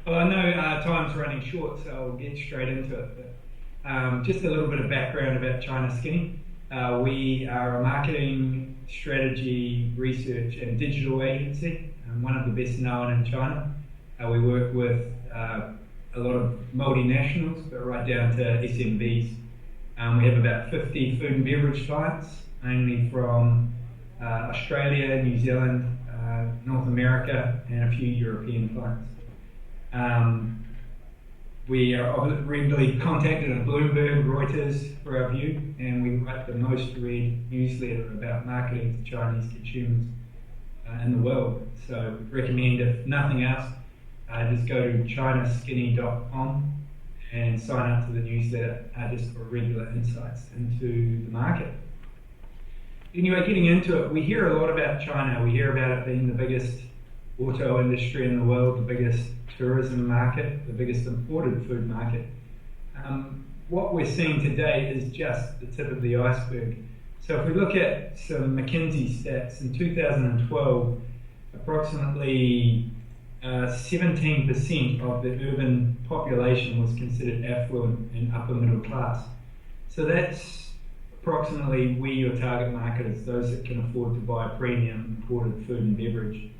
Well, I know time's running short, so I'll get straight into it. Just a little bit of background about China Skinny. We are a marketing, strategy, research, and digital agency, one of the best known in China. We work with a lot of multinationals, but right down to SMBs. We have about 50 food and beverage clients, mainly from Australia, New Zealand, North America, and a few European clients. We are regularly contacted on Bloomberg, Reuters for our view, and we write the most read newsletter about marketing to Chinese consumers in the world. So recommend, if nothing else, just go to chinaskinny.com and sign up to the newsletter just for regular insights into the market. Anyway, getting into it, we hear a lot about China. We hear about it being the biggest auto industry in the world, the biggest tourism market, the biggest imported food market. What we're seeing today is just the tip of the iceberg. So if we look at some McKinsey stats, in 2012, approximately 17% of the urban population was considered affluent and upper middle class. So that's approximately where your target market is, those that can afford to buy premium imported food and beverage.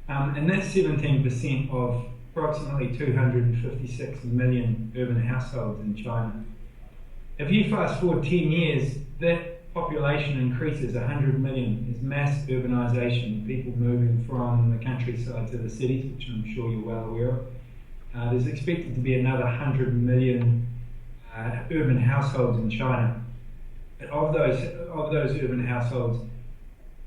And that's 17% of approximately 256 million urban households in China. If you fast forward 10 years, that population increases 100 million. There's mass urbanisation, people moving from the countryside to the cities, which I'm sure you're well aware of. There's expected to be another 100 million urban households in China. But of those urban households,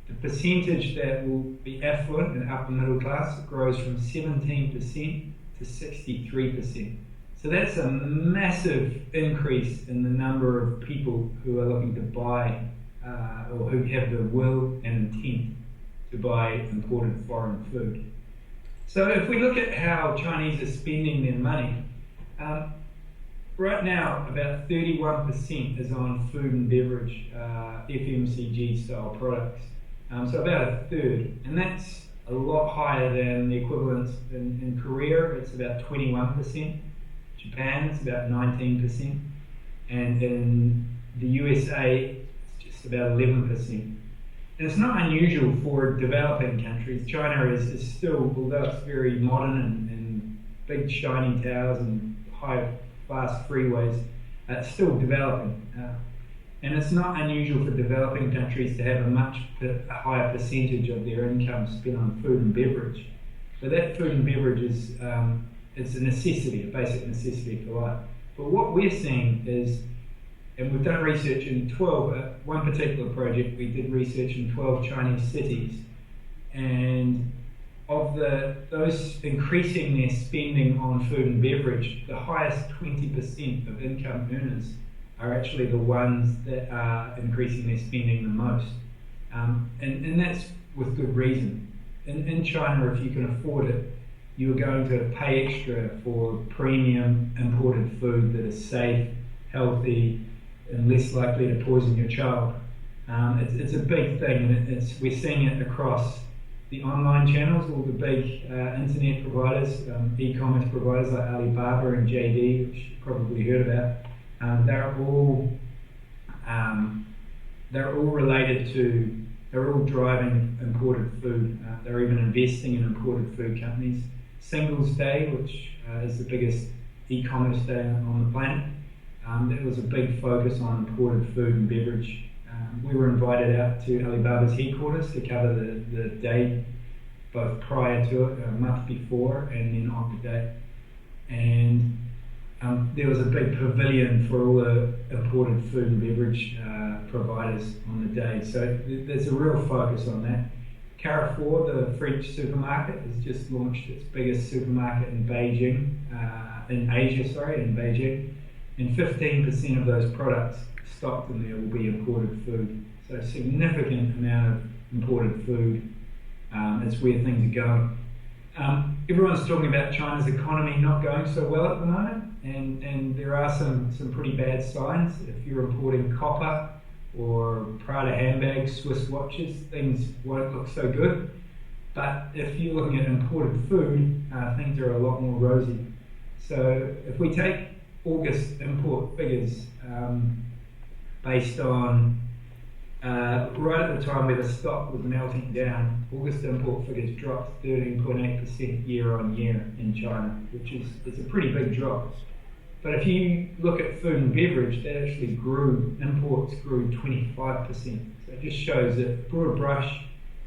the percentage that will be affluent and upper middle class grows from 17% to 63%. So that's a massive increase in the number of people who are looking to buy or who have the will and intent to buy imported foreign food. So if we look at how Chinese are spending their money, right now about 31% is on food and beverage, FMCG style products. So about a third, and that's a lot higher than the equivalent in Korea. It's about 21%. Japan, it's about 19%, and in the USA, it's just about 11%. And it's not unusual for developing countries. China is still, although it's very modern and big shiny towers and high, fast freeways, it's still developing. And it's not unusual for developing countries to have a much higher percentage of their income spent on food and beverage. But that food and beverage is it's a necessity, a basic necessity for life. But what we're seeing is, and we've done research in 12, one particular project, we did research in 12 Chinese cities, and of those increasing their spending on food and beverage, the highest 20% of income earners are actually the ones that are increasing their spending the most. And that's with good reason. In China, if you can afford it, you're going to pay extra for premium imported food that is safe, healthy, and less likely to poison your child. It's a big thing, and we're seeing it across the online channels, all the big internet providers, e-commerce providers like Alibaba and JD, which you probably heard about. They're all driving imported food. They're even investing in imported food companies. Singles Day, which is the biggest e-commerce day on the planet, there was a big focus on imported food and beverage. We were invited out to Alibaba's headquarters to cover the day, both prior to it, a month before, and then on the day. And there was a big pavilion for all the imported food and beverage providers on the day. So there's a real focus on that. Carrefour, the French supermarket, has just launched its biggest supermarket in Beijing, in Beijing. And 15% of those products stocked in there will be imported food. So a significant amount of imported food. It's where things are going. Everyone's talking about China's economy not going so well at the moment, and there are some pretty bad signs. If you're importing copper or Prada handbags, Swiss watches, things won't look so good. But if you're looking at imported food, things are a lot more rosy. So if we take August import figures based on right at the time where the stock was melting down, August import figures dropped 13.8% year on year in China, which is a pretty big drop. But if you look at food and beverage, that actually grew, imports grew 25%. So it just shows that broad brush,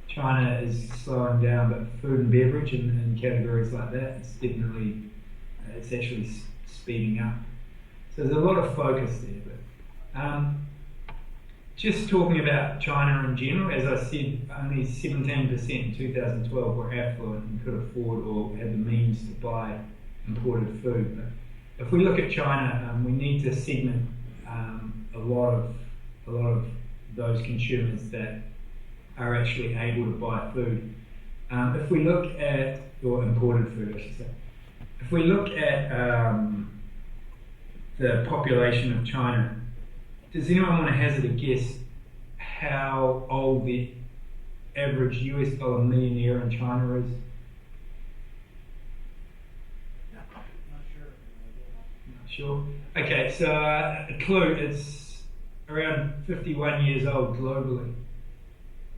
China is slowing down, but food and beverage and categories like that, it's definitely, it's actually speeding up. So there's a lot of focus there. But just talking about China in general, as I said, only 17% in 2012 were affluent and could afford or had the means to buy imported food. But if we look at China, we need to segment a lot of those consumers that are actually able to buy food. If we look at, or imported food, I should say. If we look at the population of China, does anyone want to hazard a guess how old the average US dollar millionaire in China is? Not sure. Not sure. Okay, so a clue, it's around 51 years old globally.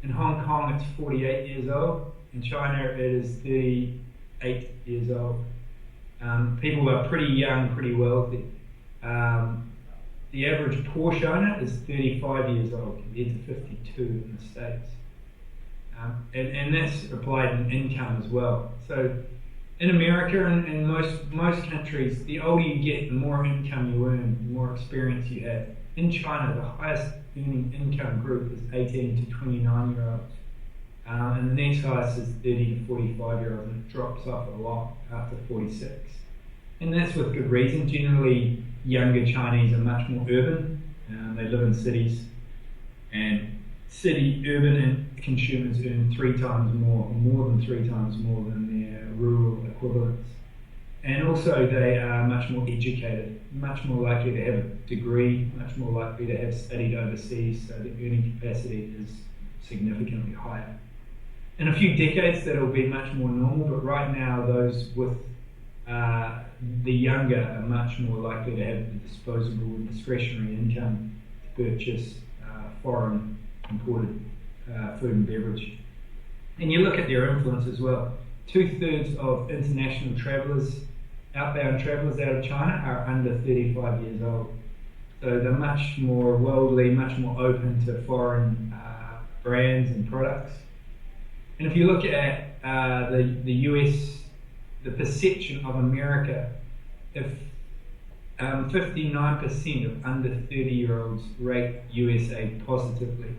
In Hong Kong, it's 48 years old. In China, it is 38 years old. People are pretty young, pretty wealthy. The average Porsche owner is 35 years old compared to 52 in the States. And that's applied in income as well. So in America and most countries, the older you get, the more income you earn, the more experience you have. In China, the highest earning income group is 18 to 29 year olds. And the next highest is 30 to 45 year olds, and it drops off a lot after 46. And that's with good reason. Generally, younger Chinese are much more urban. They live in cities, and urban consumers earn 3 times more, or more than 3 times more than their rural equivalents. And also they are much more educated, much more likely to have a degree, much more likely to have studied overseas, so the earning capacity is significantly higher. In a few decades that'll be much more normal, but right now those with the younger are much more likely to have the disposable and discretionary income to purchase foreign imported food and beverage. And you look at their influence as well. 2/3 of international travellers, outbound travellers out of China, are under 35 years old. So they're much more worldly, much more open to foreign brands and products. And if you look at the US, the perception of America, if 59% of under 30-year-olds rate USA positively,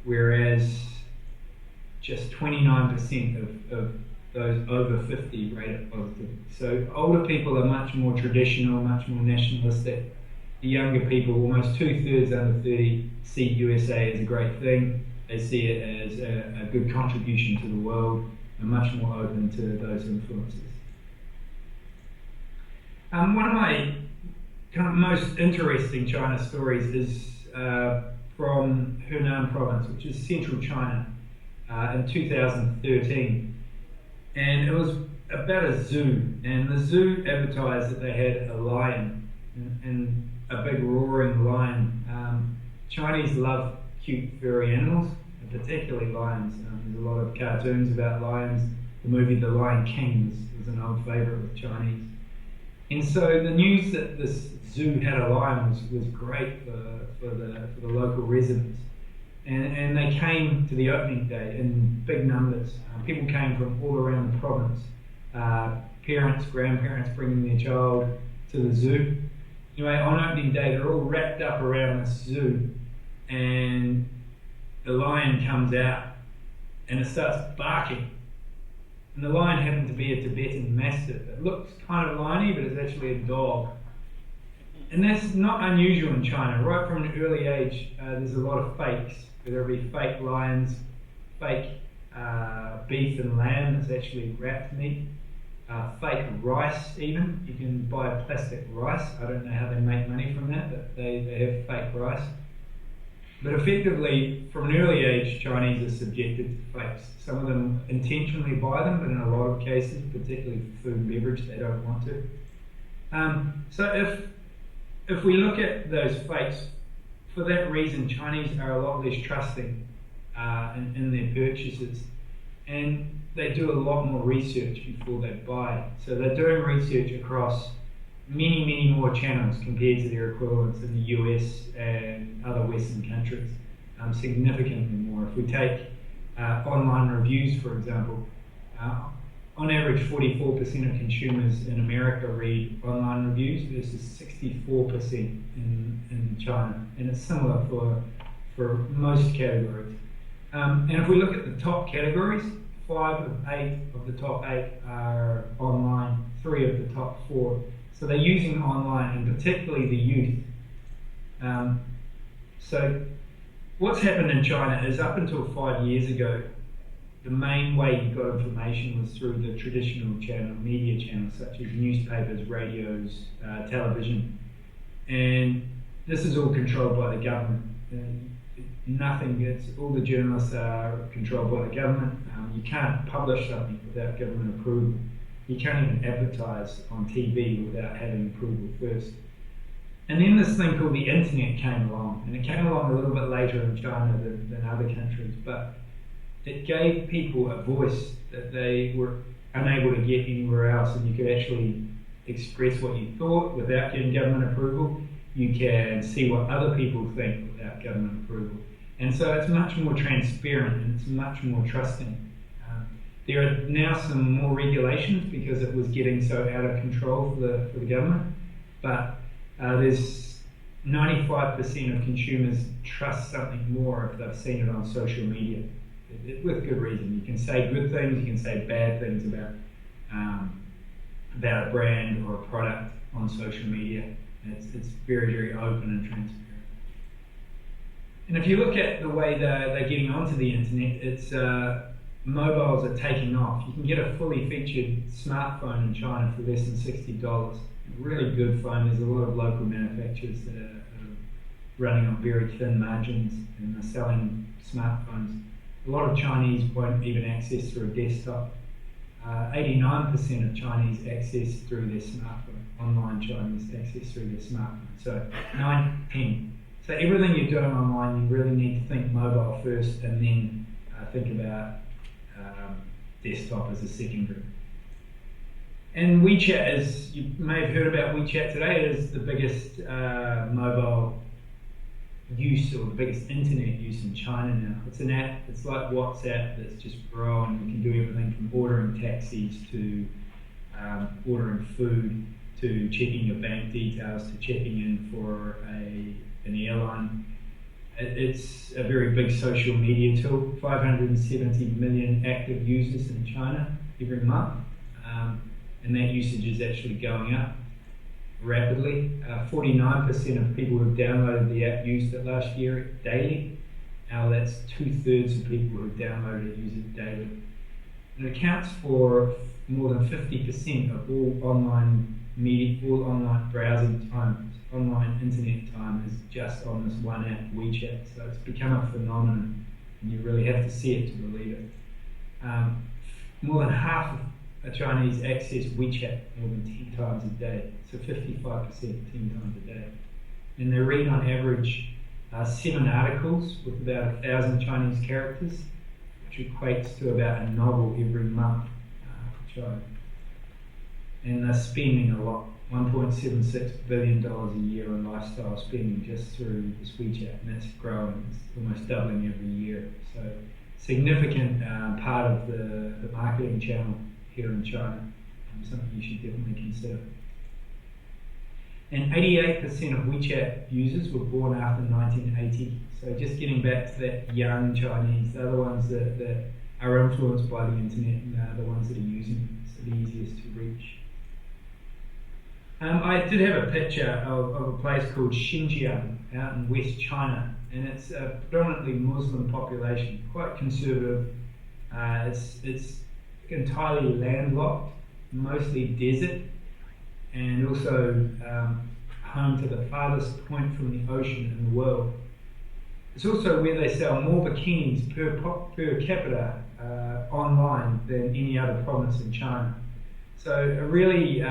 whereas just 29% of those over 50 rate it positively. So older people are much more traditional, much more nationalistic. The younger people, almost 2/3 under 30, see USA as a great thing. They see it as a good contribution to the world, and much more open to those influences. One of my kind of most interesting China stories is from Henan province, which is central China, in 2013. And it was about a zoo, and the zoo advertised that they had a lion, and a big roaring lion. Chinese love cute furry animals, and particularly lions. There's a lot of cartoons about lions. The movie The Lion King was an old favourite with Chinese. And so the news that this zoo had a lion was great for the local residents. And they came to the opening day in big numbers. People came from all around the province. Parents, grandparents bringing their child to the zoo. Anyway, on opening day, they're all wrapped up around this zoo, and the lion comes out and it starts barking. And the lion happened to be a Tibetan Mastiff. It looks kind of liony, but it's actually a dog. And that's not unusual in China. Right from an early age, there's a lot of fakes. Whether it be fake lions, fake beef and lamb that's actually wrapped meat, fake rice even. You can buy plastic rice. I don't know how they make money from that, but they have fake rice. But effectively, from an early age, Chinese are subjected to fakes. Some of them intentionally buy them, but in a lot of cases, particularly for food and beverage, they don't want to. So if we look at those fakes, for that reason, Chinese are a lot less trusting in their purchases, and they do a lot more research before they buy. So they're doing research across many more channels compared to their equivalents in the US and other Western countries, significantly more. If we take online reviews, for example, on average 44% of consumers in America read online reviews versus 64% in China, and it's similar for most categories. And if we look at the top categories, 5 of 8 of the top 8 are online, 3 of the top 4. So they're using online, and particularly the youth. So what's happened in China is up until 5 years ago, the main way you got information was through the traditional media channels such as newspapers, radios, television. And this is all controlled by the government. All the journalists are controlled by the government. You can't publish something without government approval. You can't even advertise on TV without having approval first. And then this thing called the internet came along, and it came along a little bit later in China than other countries, but it gave people a voice that they were unable to get anywhere else, and you could actually express what you thought without getting government approval. You can see what other people think without government approval. And so it's much more transparent and it's much more trusting. There are now some more regulations because it was getting so out of control for the government, but there's 95% of consumers trust something more if they've seen it on social media, with good reason. You can say good things, you can say bad things about a brand or a product on social media. It's very open and transparent. And if you look at the way they're getting onto the internet, it's mobiles are taking off. You can get a fully featured smartphone in China for less than $60. A really good phone. There's a lot of local manufacturers that are running on very thin margins and are selling smartphones. A lot of Chinese won't even access through a desktop. 89% of Chinese access through their smartphone. Online Chinese access through their smartphone. So 9/10. So everything you're doing online, you really need to think mobile first, and then think about desktop as a secondary. And WeChat is, you may have heard about WeChat today, it is the biggest mobile use or the biggest internet use in China now. It's an app, it's like WhatsApp that's just grown. You can do everything from ordering taxis to ordering food to checking your bank details to checking in for an airline. It's a very big social media tool. 570 million active users in China every month, and that usage is actually going up rapidly. 49% of people who downloaded the app used it last year daily. Now that's 2/3 of people who downloaded it use it daily. And it accounts for more than 50% of all online media, all online browsing time. Online internet time is just on this one app, WeChat. So it's become a phenomenon, and you really have to see it to believe it. More than half of Chinese access WeChat more than 10 times a day. So 55%, 10 times a day. And they read on average 7 articles with about 1,000 Chinese characters, which equates to about a novel every month for China. And they're spending a lot. $1.76 billion a year on lifestyle spending just through this WeChat, and that's growing. It's almost doubling every year. So significant part of the marketing channel here in China, something you should definitely consider. And 88% of WeChat users were born after 1980. So just getting back to that young Chinese, they're the ones that are influenced by the internet, and they're the ones that are using it. It's the easiest to reach. I did have a picture of a place called Xinjiang out in West China, and it's a predominantly Muslim population, quite conservative. It's entirely landlocked, mostly desert, and also home to the farthest point from the ocean in the world. It's also where they sell more bikinis per capita online than any other province in China. So really,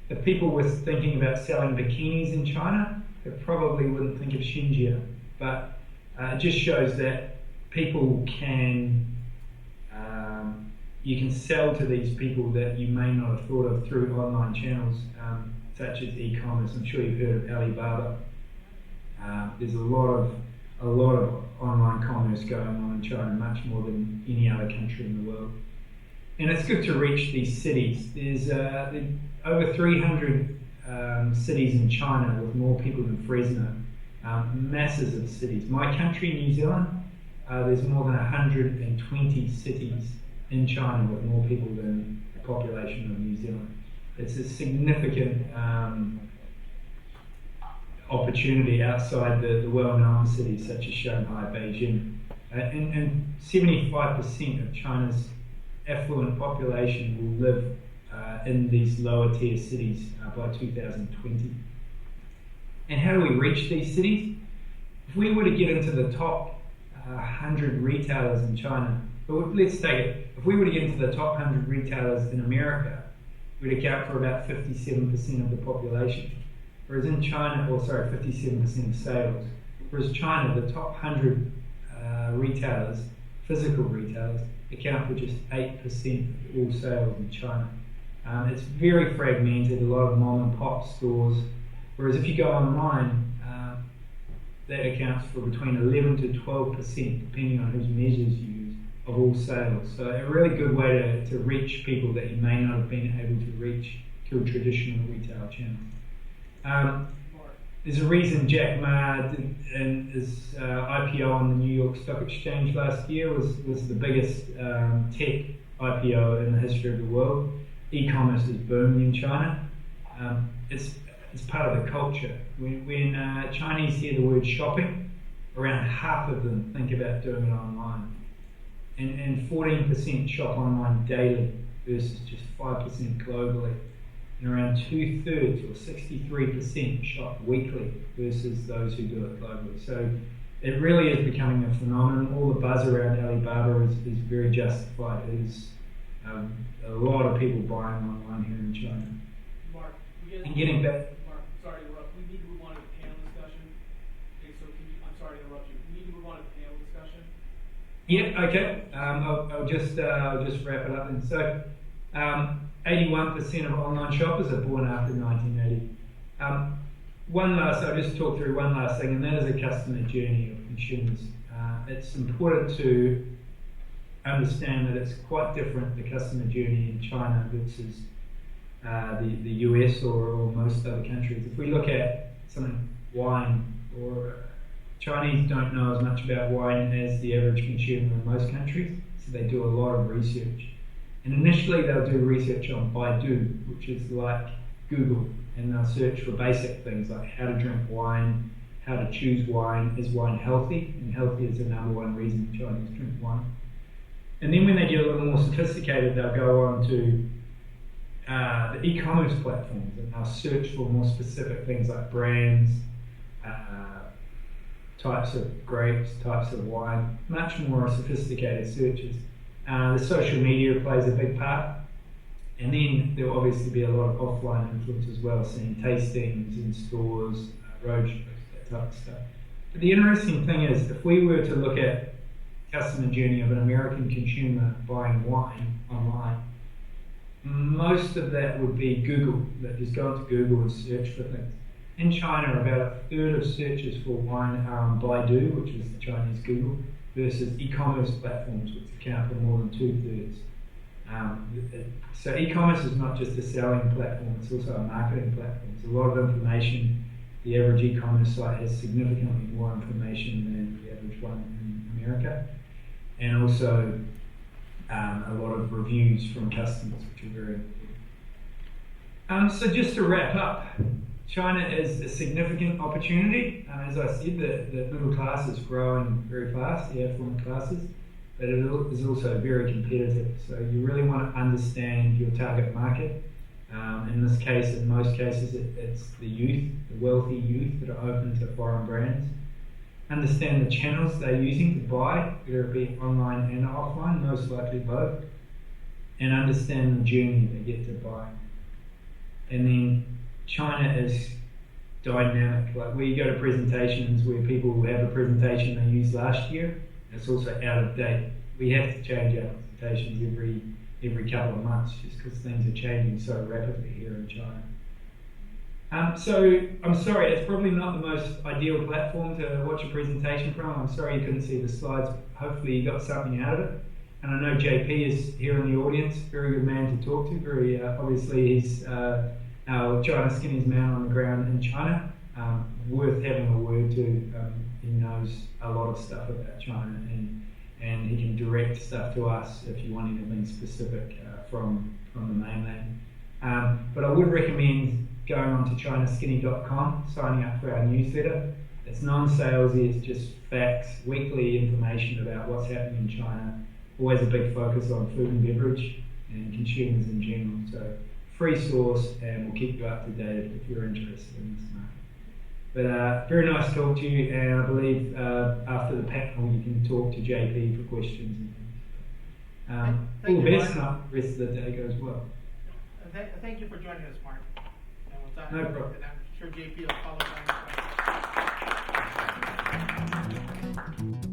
if people were thinking about selling bikinis in China, they probably wouldn't think of Xinjiang. But it just shows that people can, you can sell to these people that you may not have thought of through online channels, such as e-commerce. I'm sure you've heard of Alibaba. There's a lot of online commerce going on in China, much more than any other country in the world. And it's good to reach these cities. There's over 300 cities in China with more people than Fresno. Masses of cities. My country, New Zealand, there's more than 120 cities in China with more people than the population of New Zealand. It's a significant opportunity outside the well-known cities such as Shanghai, Beijing. And 75% of China's affluent population will live in these lower tier cities by 2020. And how do we reach these cities? If we were to get into the top 100 retailers in China, but let's take it, if we were to get into the top 100 retailers in America, we'd account for about 57% of the population. Whereas in China, 57% of sales. Whereas China, the top 100 retailers, physical retailers, account for just 8% of all sales in China. It's very fragmented, a lot of mom and pop stores. Whereas if you go online, that accounts for between 11 to 12%, depending on whose measures you use, of all sales. So a really good way to reach people that you may not have been able to reach through traditional retail channels. There's a reason Jack Ma did, and his IPO on the New York Stock Exchange last year was the biggest tech IPO in the history of the world. E-commerce is booming in China. It's part of the culture. When Chinese hear the word shopping, around half of them think about doing it online. And 14% shop online daily versus just 5% globally. And around 2/3 or 63% shop weekly versus those who do it globally. So it really is becoming a phenomenon. All the buzz around Alibaba is very justified. There's a lot of people buying online here in China. Mark, and getting back. Mark, sorry to interrupt. We need to move on to the panel discussion. Okay, so I'm sorry to interrupt you. We need to move on to the panel discussion. Yeah, okay. I'll just wrap it up then. So, 81% of online shoppers are born after 1980. I'll just talk through one last thing, and that is a customer journey of consumers. It's important to understand that it's quite different, the customer journey in China versus the US or most other countries. If we look at something wine, or Chinese don't know as much about wine as the average consumer in most countries, so they do a lot of research. And initially they'll do research on Baidu, which is like Google, and they'll search for basic things like how to drink wine, how to choose wine, is wine healthy? And healthy is the number one reason Chinese drink wine. And then when they get a little more sophisticated, they'll go on to the e-commerce platforms, and they'll search for more specific things like brands, types of grapes, types of wine, much more sophisticated searches. The social media plays a big part, and then there'll obviously be a lot of offline influence as well, seeing tastings in stores, road shows, that type of stuff. But the interesting thing is, if we were to look at customer journey of an American consumer buying wine online, most of that would be Google, that just go into Google and search for things. In China, about 1/3 of searches for wine are on Baidu, which is the Chinese Google, versus e-commerce platforms, which account for more than 2/3. So e-commerce is not just a selling platform, it's also a marketing platform. It's a lot of information. The average e-commerce site has significantly more information than the average one in America. And also a lot of reviews from customers, which are very important. So just to wrap up, China is a significant opportunity. As I said, the middle class is growing very fast, the affluent classes, but it is also very competitive. So you really want to understand your target market. In this case, in most cases, it's the youth, the wealthy youth that are open to foreign brands. understand the channels they're using to buy, whether it be online and offline, most likely both, and understand the journey they get to buy. And then China is dynamic. Like we go to presentations where people will have a presentation they used last year, it's also out of date. We have to change our presentations every couple of months just because things are changing so rapidly here in China. So I'm sorry, it's probably not the most ideal platform to watch a presentation from. I'm sorry you couldn't see the slides. Hopefully you got something out of it. And I know JP is here in the audience, very good man to talk to. Very obviously he's our China Skinnies man on the ground in China. Worth having a word to. He knows a lot of stuff about China and he can direct stuff to us if you want anything specific from the mainland. But I would recommend going on to chinaskinny.com, signing up for our newsletter. It's non-salesy, it's just facts, weekly information about what's happening in China. Always a big focus on food and beverage and consumers in general. So free source, and we'll keep you up to date if you're interested in this market. But very nice to talk to you, and I believe after the panel you can talk to JP for questions and things. All the best, and I hope the rest of the day goes well. Thank you for joining us, Mark. And we'll talk No about problem. it, and I'm sure JP will follow on.